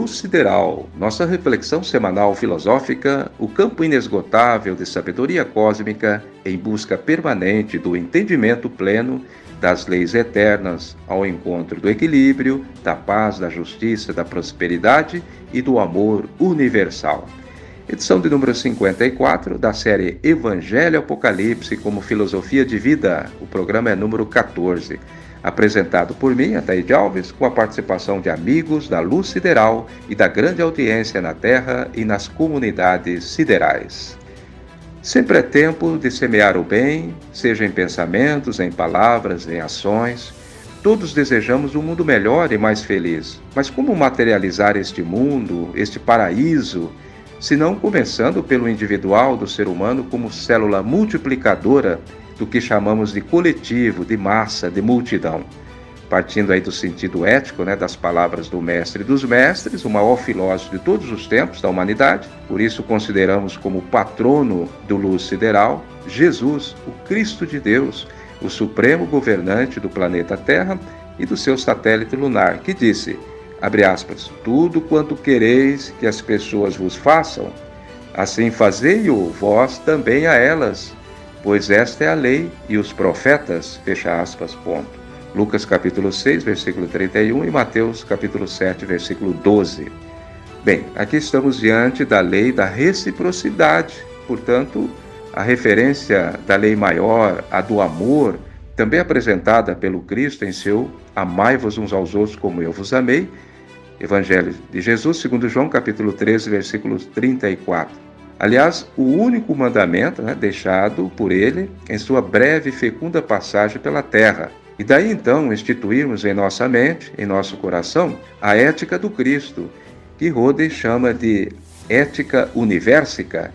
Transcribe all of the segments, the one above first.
Luz Sideral, nossa reflexão semanal filosófica, o campo inesgotável de sabedoria cósmica em busca permanente do entendimento pleno das leis eternas ao encontro do equilíbrio, da paz, da justiça, da prosperidade e do amor universal. Edição de número 54 da série Evangelho Apocalipse como Filosofia de Vida. O programa é número 14. Apresentado por mim, Ataíde Alves, com a participação de amigos da Luz Sideral e da grande audiência na Terra e nas comunidades siderais. Sempre é tempo de semear o bem, seja em pensamentos, em palavras, em ações. Todos desejamos um mundo melhor e mais feliz. Mas como materializar este mundo, este paraíso, se não começando pelo individual do ser humano como célula multiplicadora do que chamamos de coletivo, de massa, de multidão. Partindo aí do sentido ético, das palavras do mestre dos mestres, o maior filósofo de todos os tempos da humanidade, por isso consideramos como patrono do Luz Sideral, Jesus, o Cristo de Deus, o supremo governante do planeta Terra e do seu satélite lunar, que disse, abre aspas, tudo quanto quereis que as pessoas vos façam, assim fazei-o vós também a elas, pois esta é a lei e os profetas, fecha aspas, ponto. Lucas capítulo 6, versículo 31 e Mateus capítulo 7, versículo 12. Bem, aqui estamos diante da lei da reciprocidade, portanto, a referência da lei maior, a do amor, também apresentada pelo Cristo em seu amai-vos uns aos outros como eu vos amei, Evangelho de Jesus, segundo João capítulo 13, versículo 34. Aliás, o único mandamento deixado por ele em sua breve e fecunda passagem pela terra. E daí então instituirmos em nossa mente, em nosso coração, a ética do Cristo, que Rode chama de ética universica.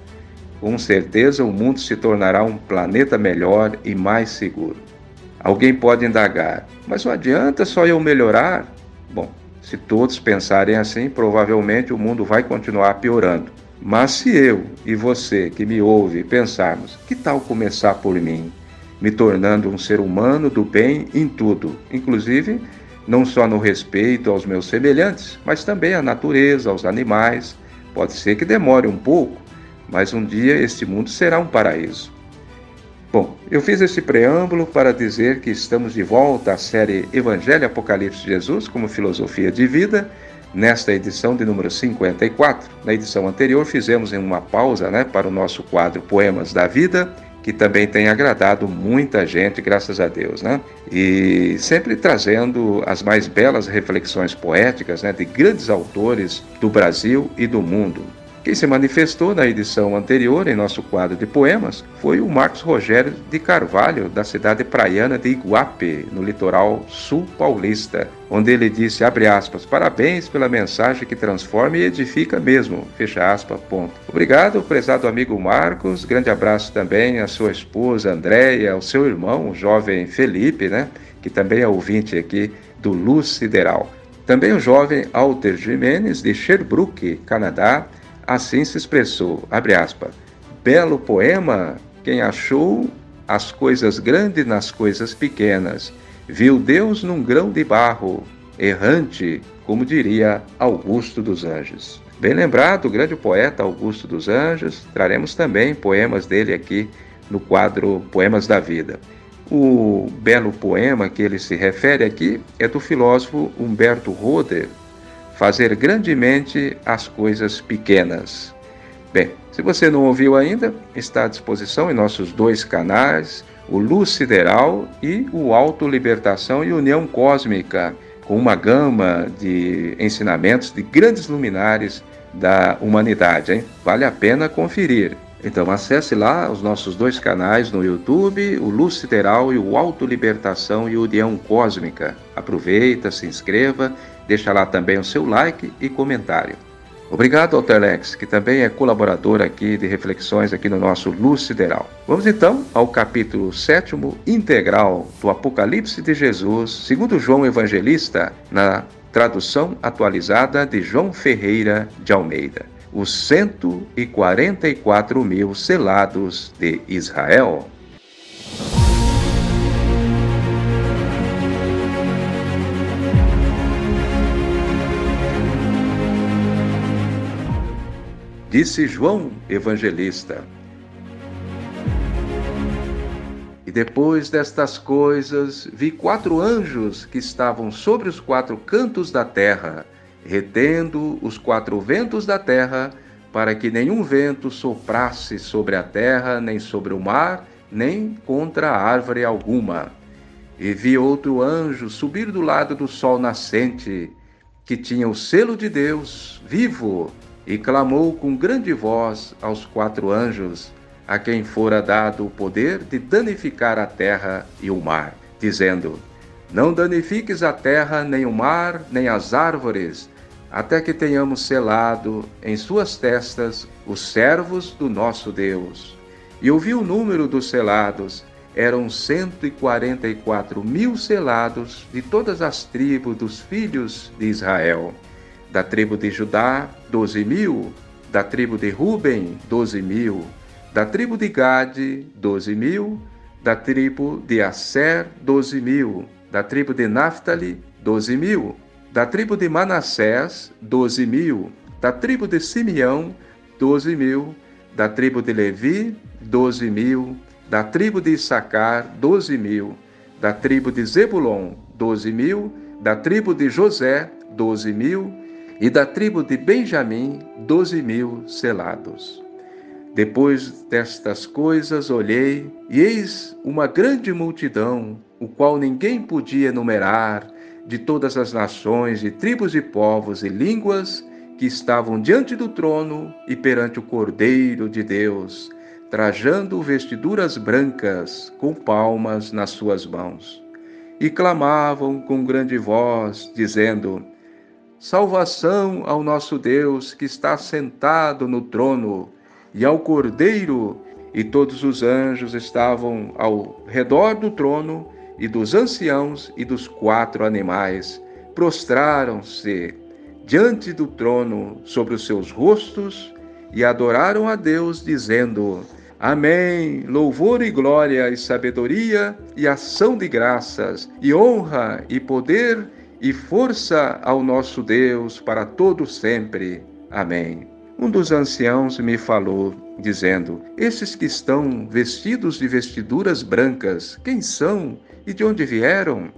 Com certeza o mundo se tornará um planeta melhor e mais seguro. Alguém pode indagar, mas não adianta só eu melhorar? Bom, se todos pensarem assim, provavelmente o mundo vai continuar piorando. Mas se eu e você que me ouve pensarmos, que tal começar por mim, me tornando um ser humano do bem em tudo, inclusive não só no respeito aos meus semelhantes, mas também à natureza, aos animais. Pode ser que demore um pouco, mas um dia este mundo será um paraíso. Bom, eu fiz esse preâmbulo para dizer que estamos de volta à série Evangelho Apocalipse de Jesus como filosofia de vida, nesta edição de número 54. Na edição anterior fizemos uma pausa para o nosso quadro Poemas da Vida, que também tem agradado muita gente, graças a Deus. E sempre trazendo as mais belas reflexões poéticas de grandes autores do Brasil e do mundo. Quem se manifestou na edição anterior, em nosso quadro de poemas, foi o Marcos Rogério de Carvalho, da cidade praiana de Iguape, no litoral sul paulista, onde ele disse, abre aspas, parabéns pela mensagem que transforma e edifica mesmo, fecha aspas, ponto. Obrigado, prezado amigo Marcos, grande abraço também à sua esposa Andréia, ao seu irmão, o jovem Felipe, que também é ouvinte aqui do Luz Sideral. Também o jovem Alter Jimenez, de Sherbrooke, Canadá, assim se expressou, abre aspas, belo poema, quem achou as coisas grandes nas coisas pequenas, viu Deus num grão de barro, errante, como diria Augusto dos Anjos. Bem lembrado, o grande poeta Augusto dos Anjos, traremos também poemas dele aqui no quadro Poemas da Vida. O belo poema que ele se refere aqui é do filósofo Humberto Roder, fazer grandemente as coisas pequenas. Bem, se você não ouviu ainda, está à disposição em nossos dois canais, o Luz Sideral e o Autolibertação e União Cósmica, com uma gama de ensinamentos de grandes luminares da humanidade. Vale a pena conferir. Então acesse lá os nossos dois canais no YouTube, o Luz Sideral e o Autolibertação e União Cósmica. Aproveita, se inscreva, deixa lá também o seu like e comentário. Obrigado ao Telex, que também é colaborador aqui de reflexões aqui no nosso Luz Sideral. Vamos então ao capítulo 7º integral do Apocalipse de Jesus, segundo João Evangelista, na tradução atualizada de João Ferreira de Almeida. Os 144.000 selados de Israel. disse João Evangelista. E depois destas coisas, vi 4 anjos que estavam sobre os 4 cantos da terra, retendo os 4 ventos da terra, para que nenhum vento soprasse sobre a terra, nem sobre o mar, nem contra árvore alguma. E vi outro anjo subir do lado do sol nascente, que tinha o selo de Deus vivo, e clamou com grande voz aos 4 anjos, a quem fora dado o poder de danificar a terra e o mar, dizendo: Não danifiques a terra, nem o mar, nem as árvores, até que tenhamos selado em suas testas os servos do nosso Deus. E ouvi o número dos selados, eram 144.000 selados de todas as tribos dos filhos de Israel. Da tribo de Judá, 12.000, da tribo de Ruben, 12.000, da tribo de Gade, 12.000, da tribo de Asser, 12.000, da tribo de Naftali, 12.000, da tribo de Manassés, 12.000, da tribo de Simeão, 12.000, da tribo de Levi, 12.000, da tribo de Issacar, 12.000, da tribo de Zebulon, 12.000, da tribo de José, 12.000, e da tribo de Benjamim, 12.000 selados. Depois destas coisas olhei, e eis uma grande multidão, o qual ninguém podia enumerar, de todas as nações, de tribos e povos e línguas, que estavam diante do trono e perante o Cordeiro de Deus, trajando vestiduras brancas, com palmas nas suas mãos. E clamavam com grande voz, dizendo: Salvação ao nosso Deus, que está sentado no trono, e ao Cordeiro. E todos os anjos estavam ao redor do trono, e dos anciãos e dos 4 animais, prostraram-se diante do trono sobre os seus rostos e adoraram a Deus, dizendo: Amém, louvor e glória e sabedoria e ação de graças e honra e poder e força ao nosso Deus para todo sempre. Amém. Um dos anciãos me falou, dizendo: Esses que estão vestidos de vestiduras brancas, quem são e de onde vieram?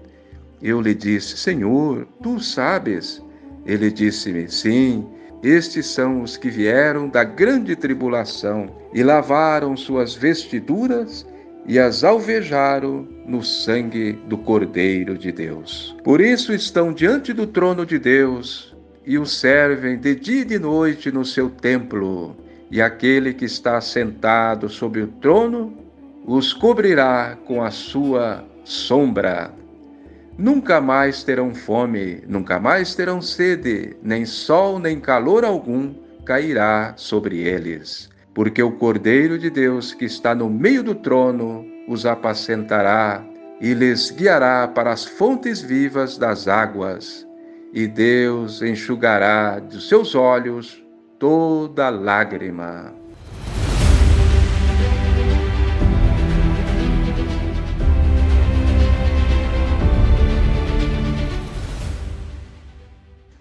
Eu lhe disse: Senhor, tu sabes. Ele disse-me: Sim, estes são os que vieram da grande tribulação e lavaram suas vestiduras e as alvejaram no sangue do Cordeiro de Deus. Por isso estão diante do trono de Deus e o servem de dia e de noite no seu templo. E aquele que está sentado sobre o trono os cobrirá com a sua sombra. Nunca mais terão fome, nunca mais terão sede, nem sol nem calor algum cairá sobre eles. Porque o Cordeiro de Deus que está no meio do trono os apacentará e lhes guiará para as fontes vivas das águas. E Deus enxugará dos seus olhos toda lágrima.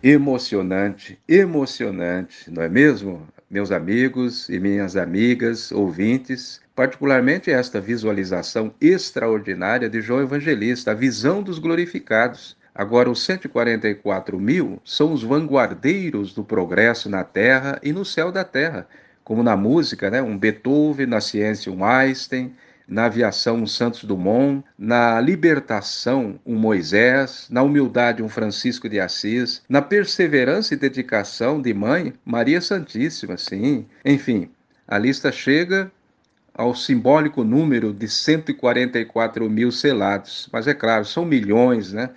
Emocionante, emocionante, não é mesmo? Meus amigos e minhas amigas, ouvintes, particularmente esta visualização extraordinária de João Evangelista, a visão dos glorificados. Agora, os 144.000 são os vanguardeiros do progresso na Terra e no céu da Terra, como na música, né? Um Beethoven, na ciência, um Einstein, na aviação, um Santos Dumont, na libertação, um Moisés, na humildade, um Francisco de Assis, na perseverança e dedicação de mãe, Maria Santíssima, sim. Enfim, a lista chega ao simbólico número de 144.000 selados. Mas é claro, são milhões, né,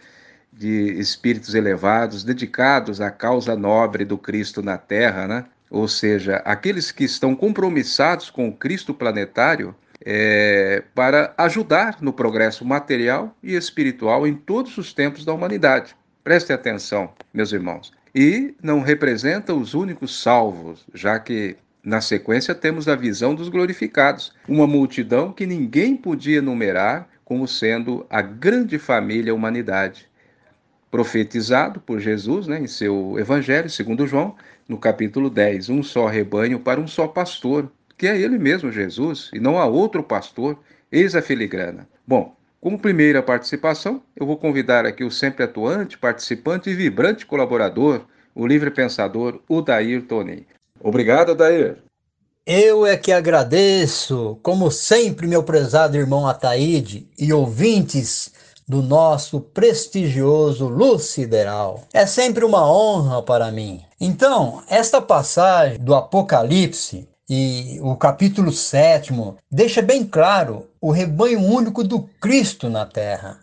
de espíritos elevados dedicados à causa nobre do Cristo na Terra, né? Ou seja, aqueles que estão compromissados com o Cristo planetário, para ajudar no progresso material e espiritual em todos os tempos da humanidade. Prestem atenção, meus irmãos. E não representa os únicos salvos, já que na sequência temos a visão dos glorificados, uma multidão que ninguém podia numerar como sendo a grande família humanidade. profetizado por Jesus, né, em seu Evangelho, segundo João, no capítulo 10, um só rebanho para um só pastor, que é ele mesmo, Jesus, e não há outro pastor, eis a filigrana. Bom, como primeira participação, eu vou convidar aqui o sempre atuante, participante e vibrante colaborador, o livre pensador Odair Tonin. Obrigado, Odair. Eu é que agradeço, como sempre, meu prezado irmão Ataíde e ouvintes do nosso prestigioso Luz Sideral. É sempre uma honra para mim. Então, esta passagem do Apocalipse e o capítulo 7 deixa bem claro o rebanho único do Cristo na terra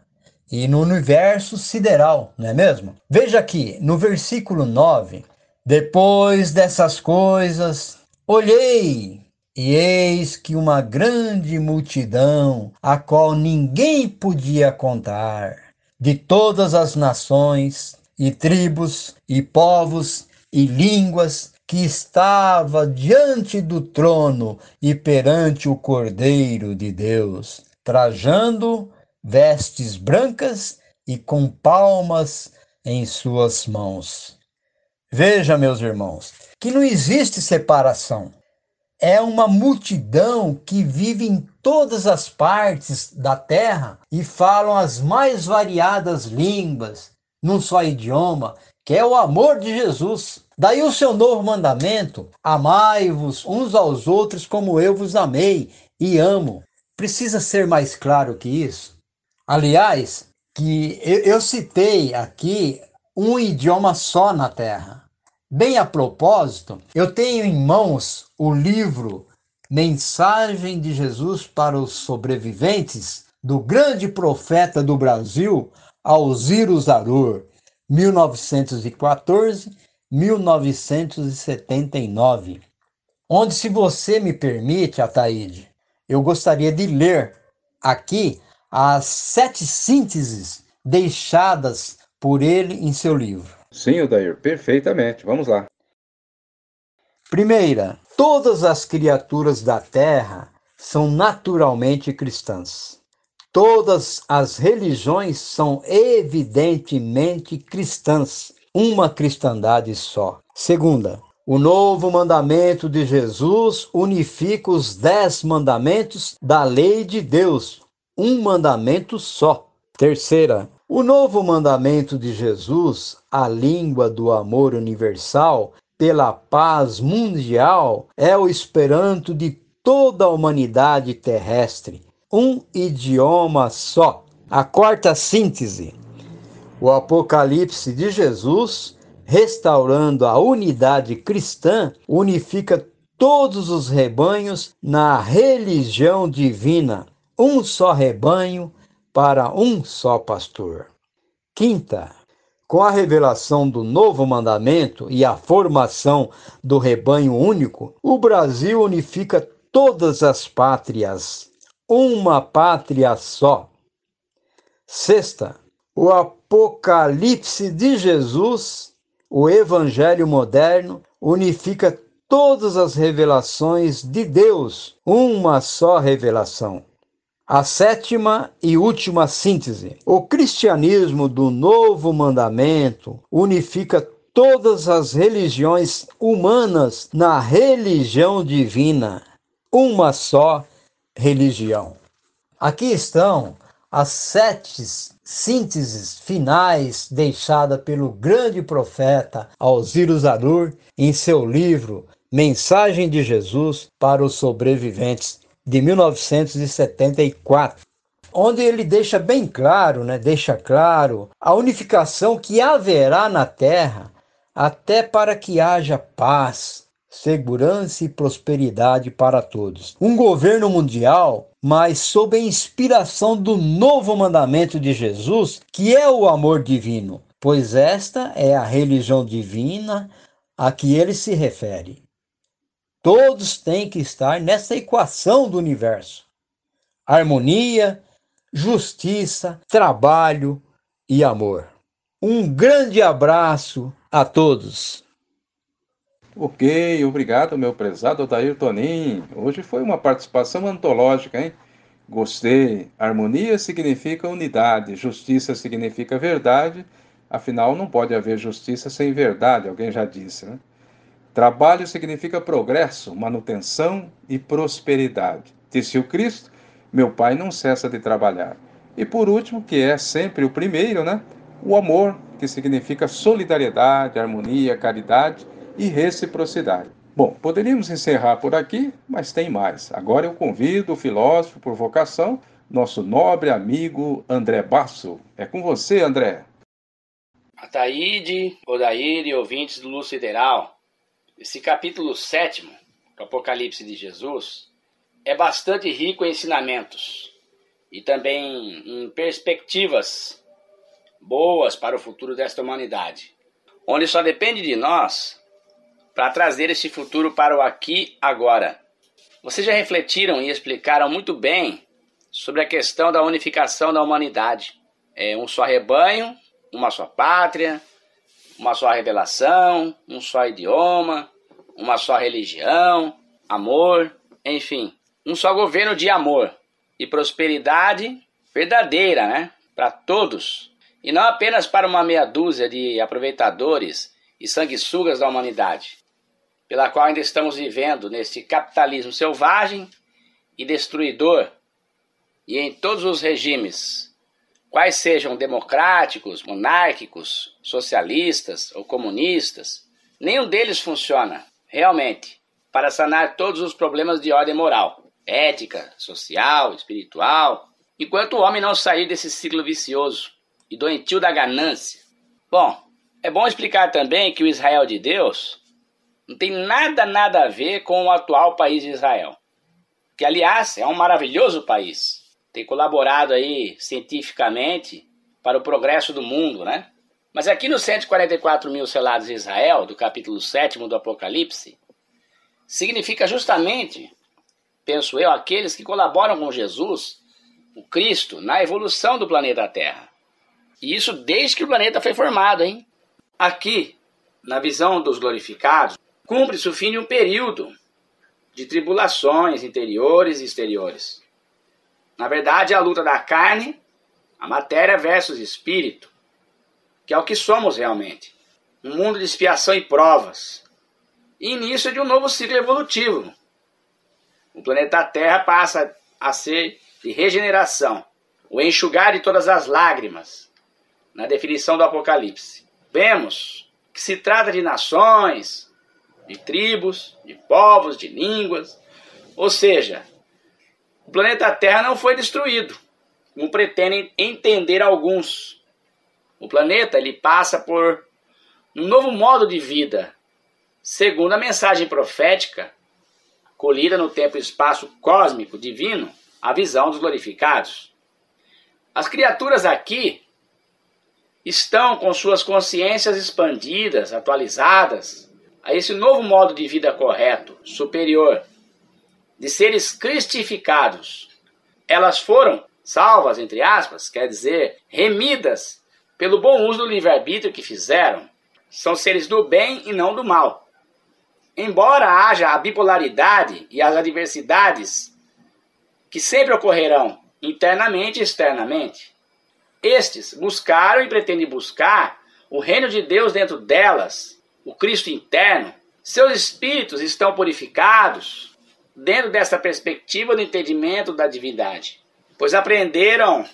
e no universo sideral, não é mesmo? Veja aqui, no versículo 9: depois dessas coisas, olhei, e eis que uma grande multidão, a qual ninguém podia contar, de todas as nações, e tribos, e povos, e línguas, que estava diante do trono e perante o Cordeiro de Deus, trajando vestes brancas e com palmas em suas mãos. Veja, meus irmãos, que não existe separação. É uma multidão que vive em todas as partes da terra e falam as mais variadas línguas, num só idioma, que é o amor de Jesus. Daí o seu novo mandamento: amai-vos uns aos outros como eu vos amei e amo. Precisa ser mais claro que isso? Aliás, que eu citei aqui um idioma só na Terra. Bem a propósito, eu tenho em mãos o livro Mensagem de Jesus para os Sobreviventes, do grande profeta do Brasil, Alziro Zarur, 1914-1979, onde, se você me permite, Ataíde, eu gostaria de ler aqui as 7 sínteses deixadas por ele em seu livro. Sim, Odair, perfeitamente. Vamos lá. Primeira, todas as criaturas da terra são naturalmente cristãs. Todas as religiões são evidentemente cristãs, uma cristandade só. Segunda, o novo mandamento de Jesus unifica os 10 mandamentos da lei de Deus, um mandamento só. Terceira, o novo mandamento de Jesus, a língua do amor universal pela paz mundial, é o esperanto de toda a humanidade terrestre, um idioma só. A quarta síntese: o Apocalipse de Jesus, restaurando a unidade cristã, unifica todos os rebanhos na religião divina, um só rebanho para um só pastor. Quinta, com a revelação do novo mandamento e a formação do rebanho único, o Brasil unifica todas as pátrias, uma pátria só. Sexta, o Apocalipse de Jesus, o Evangelho moderno, unifica todas as revelações de Deus, uma só revelação. A sétima e última síntese: o cristianismo do novo mandamento unifica todas as religiões humanas na religião divina, uma só religião. Aqui estão as 7 sínteses finais deixadas pelo grande profeta Alziro Zarur em seu livro Mensagem de Jesus para os Sobreviventes, de 1974, onde ele deixa bem claro, deixa claro a unificação que haverá na Terra até para que haja paz, segurança e prosperidade para todos. Um governo mundial, mas sob a inspiração do novo mandamento de Jesus, que é o amor divino, pois esta é a religião divina a que ele se refere. Todos têm que estar nessa equação do universo: harmonia, justiça, trabalho e amor. Um grande abraço a todos. Ok, obrigado, meu prezado Odair Tonin. Hoje foi uma participação antológica, hein? Gostei. Harmonia significa unidade, justiça significa verdade, Afinal, não pode haver justiça sem verdade, alguém já disse, né? Trabalho significa progresso, manutenção e prosperidade. Disse o Cristo: meu Pai não cessa de trabalhar. E por último, que é sempre o primeiro, né? O amor, que significa solidariedade, harmonia, caridade e reciprocidade. Bom, poderíamos encerrar por aqui, mas tem mais. Agora eu convido o filósofo por vocação, nosso nobre amigo André Basso. É com você, André. Ataíde, Odaíde e ouvintes do Luz Sideral, esse capítulo 7 do Apocalipse de Jesus é bastante rico em ensinamentos e também em perspectivas boas para o futuro desta humanidade, onde só depende de nós para trazer esse futuro para o aqui agora. Vocês já refletiram e explicaram muito bem sobre a questão da unificação da humanidade. É um só rebanho, uma só pátria, uma só revelação, um só idioma, uma só religião, amor, enfim, um só governo de amor e prosperidade verdadeira, né? Para todos, e não apenas para uma meia dúzia de aproveitadores e sanguessugas da humanidade, pela qual ainda estamos vivendo neste capitalismo selvagem e destruidor, e em todos os regimes, quais sejam democráticos, monárquicos, socialistas ou comunistas, nenhum deles funciona, realmente, para sanar todos os problemas de ordem moral, ética, social, espiritual, enquanto o homem não sair desse ciclo vicioso e doentio da ganância. Bom, é bom explicar também que o Israel de Deus não tem nada a ver com o atual país de Israel, que, aliás, é um maravilhoso país. Tem colaborado aí cientificamente para o progresso do mundo, né? Mas aqui nos 144 mil selados de Israel, do capítulo 7 do Apocalipse, significa justamente, penso eu, aqueles que colaboram com Jesus, o Cristo, na evolução do planeta Terra. E isso desde que o planeta foi formado, hein? Aqui, na visão dos glorificados, cumpre-se o fim de um período de tribulações interiores e exteriores. Na verdade, a luta da carne, a matéria versus espírito, que é o que somos realmente. Um mundo de expiação e provas. E início de um novo ciclo evolutivo. O planeta Terra passa a ser de regeneração, o enxugar de todas as lágrimas, na definição do Apocalipse. Vemos que se trata de nações, de tribos, de povos, de línguas, ou seja, o planeta Terra não foi destruído, como pretendem entender alguns. O planeta ele passa por um novo modo de vida, segundo a mensagem profética, colhida no tempo e espaço cósmico divino, a visão dos glorificados. As criaturas aqui estão com suas consciências expandidas, atualizadas, a esse novo modo de vida correto, superior, de seres cristificados. Elas foram salvas, entre aspas, quer dizer, remidas pelo bom uso do livre-arbítrio que fizeram. São seres do bem e não do mal. Embora haja a bipolaridade e as adversidades que sempre ocorrerão internamente e externamente, estes buscaram e pretendem buscar o reino de Deus dentro delas, o Cristo interno. Seus espíritos estão purificados dentro dessa perspectiva do entendimento da divindade, pois aprenderam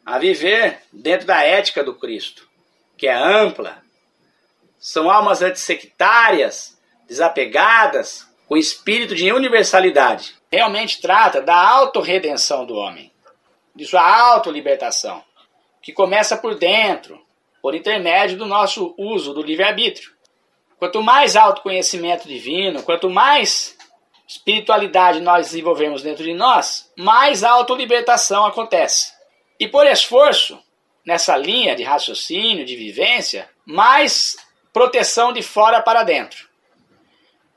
a viver dentro da ética do Cristo, que é ampla. São almas antissectárias, desapegadas, com espírito de universalidade. Realmente trata da autorredenção do homem, de sua autolibertação, que começa por dentro, por intermédio do nosso uso do livre-arbítrio. Quanto mais autoconhecimento divino, quanto mais espiritualidade nós desenvolvemos dentro de nós, mais autolibertação acontece. E por esforço, nessa linha de raciocínio, de vivência, mais proteção de fora para dentro.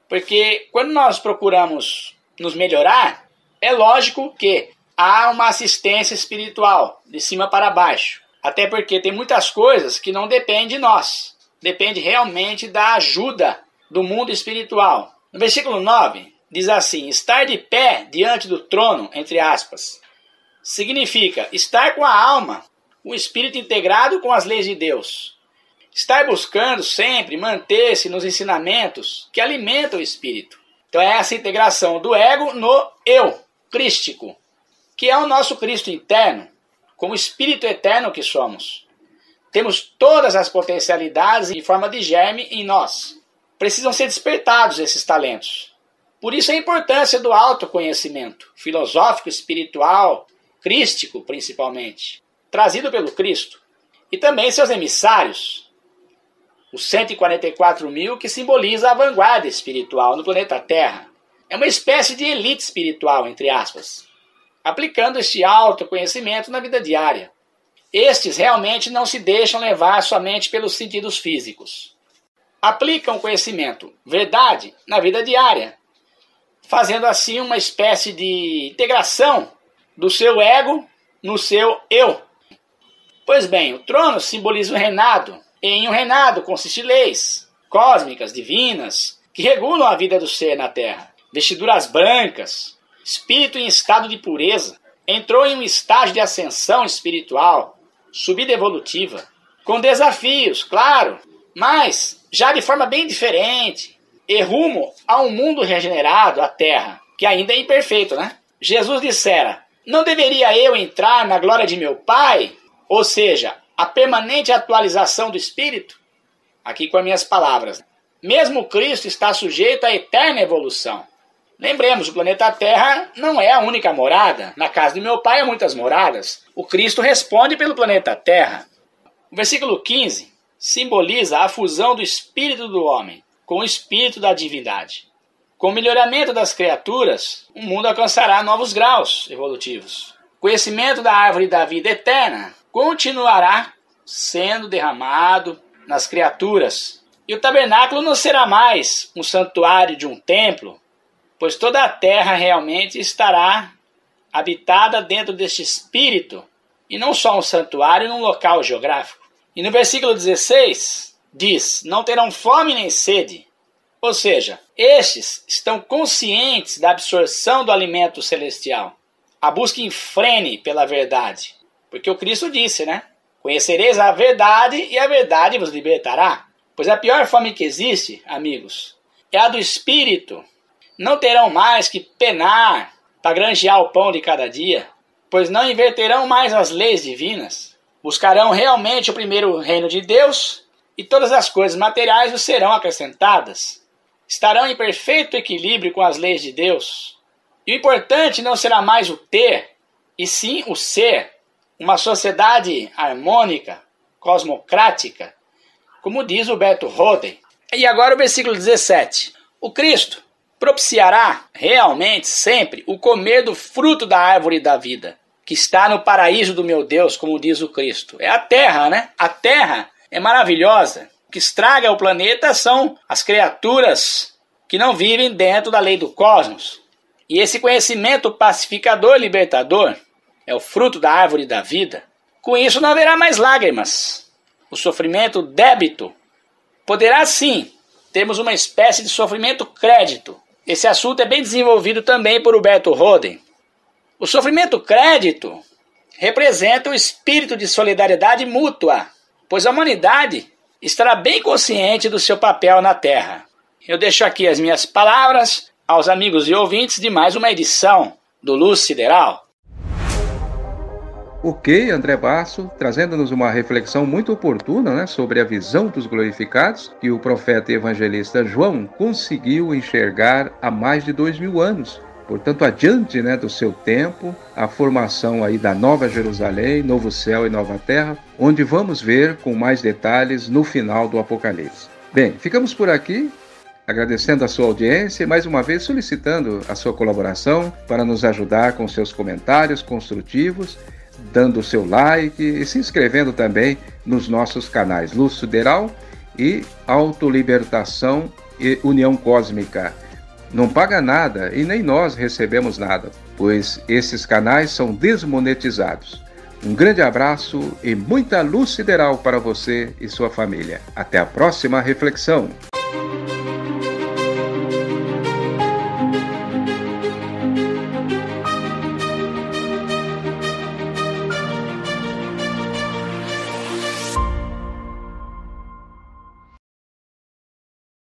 Porque quando nós procuramos nos melhorar, é lógico que há uma assistência espiritual, de cima para baixo. Até porque tem muitas coisas que não dependem de nós. Depende realmente da ajuda do mundo espiritual. No versículo 9, diz assim: estar de pé diante do trono, entre aspas, significa estar com a alma, o espírito integrado com as leis de Deus, Estar buscando sempre manter-se nos ensinamentos que alimentam o espírito. Então é essa integração do ego no eu, crístico, que é o nosso Cristo interno, como espírito eterno que somos. Temos todas as potencialidades em forma de germe em nós. Precisam ser despertados esses talentos. Por isso a importância do autoconhecimento, filosófico, espiritual, crístico principalmente, trazido pelo Cristo. E também seus emissários, os 144 mil, que simboliza a vanguarda espiritual no planeta Terra. É uma espécie de elite espiritual, entre aspas, aplicando este autoconhecimento na vida diária. Estes realmente não se deixam levar somente pelos sentidos físicos. Aplicam o conhecimento, verdade, na vida diária, fazendo assim uma espécie de integração do seu ego no seu eu. Pois bem, o trono simboliza o reinado, e em um reinado consiste leis cósmicas, divinas, que regulam a vida do ser na Terra. Vestiduras brancas, espírito em estado de pureza, entrou em um estágio de ascensão espiritual, subida evolutiva, com desafios, claro, mas já de forma bem diferente, e rumo a um mundo regenerado, a Terra, que ainda é imperfeito, né? Jesus dissera: não deveria eu entrar na glória de meu Pai? Ou seja, a permanente atualização do espírito? Aqui com as minhas palavras. Mesmo Cristo está sujeito à eterna evolução. Lembremos, o planeta Terra não é a única morada. Na casa de meu Pai há muitas moradas. O Cristo responde pelo planeta Terra. O versículo 15 simboliza a fusão do espírito do homem com o espírito da divindade. Com o melhoramento das criaturas, o mundo alcançará novos graus evolutivos. O conhecimento da árvore da vida eterna continuará sendo derramado nas criaturas. E o tabernáculo não será mais um santuário de um templo, pois toda a terra realmente estará habitada dentro deste espírito, e não só um santuário num local geográfico. E no versículo 16 diz: não terão fome nem sede. Ou seja, estes estão conscientes da absorção do alimento celestial. A busca infrene pela verdade. Porque o Cristo disse, né? Conhecereis a verdade e a verdade vos libertará. Pois a pior fome que existe, amigos, é a do espírito. Não terão mais que penar para granjear o pão de cada dia, pois não inverterão mais as leis divinas. Buscarão realmente o primeiro reino de Deus e todas as coisas materiais vos serão acrescentadas. Estarão em perfeito equilíbrio com as leis de Deus. E o importante não será mais o ter, e sim o ser. Uma sociedade harmônica, cosmocrática, como diz o Berto Roden. E agora o versículo 17. O Cristo propiciará realmente sempre o comer do fruto da árvore da vida, que está no paraíso do meu Deus, como diz o Cristo. É a terra, né? A terra é maravilhosa. O que estraga o planeta são as criaturas que não vivem dentro da lei do cosmos. E esse conhecimento pacificador e libertador é o fruto da árvore da vida. Com isso não haverá mais lágrimas. O sofrimento débito poderá sim termos uma espécie de sofrimento crédito. Esse assunto é bem desenvolvido também por Berto Roden. O sofrimento crédito representa o espírito de solidariedade mútua, pois a humanidade estará bem consciente do seu papel na Terra. Eu deixo aqui as minhas palavras aos amigos e ouvintes de mais uma edição do Luz Sideral. Ok, André Basso, trazendo-nos uma reflexão muito oportuna, né, sobre a visão dos glorificados que o profeta e evangelista João conseguiu enxergar há mais de 2000 anos. Portanto, adiante, né, do seu tempo, a formação aí da Nova Jerusalém, Novo Céu e Nova Terra, onde vamos ver com mais detalhes no final do Apocalipse. Bem, ficamos por aqui, agradecendo a sua audiência e mais uma vez solicitando a sua colaboração para nos ajudar com seus comentários construtivos, dando o seu like e se inscrevendo também nos nossos canais Luz Sideral e Autolibertação e União Cósmica. Não paga nada e nem nós recebemos nada, pois esses canais são desmonetizados. Um grande abraço e muita luz sideral para você e sua família. Até a próxima reflexão.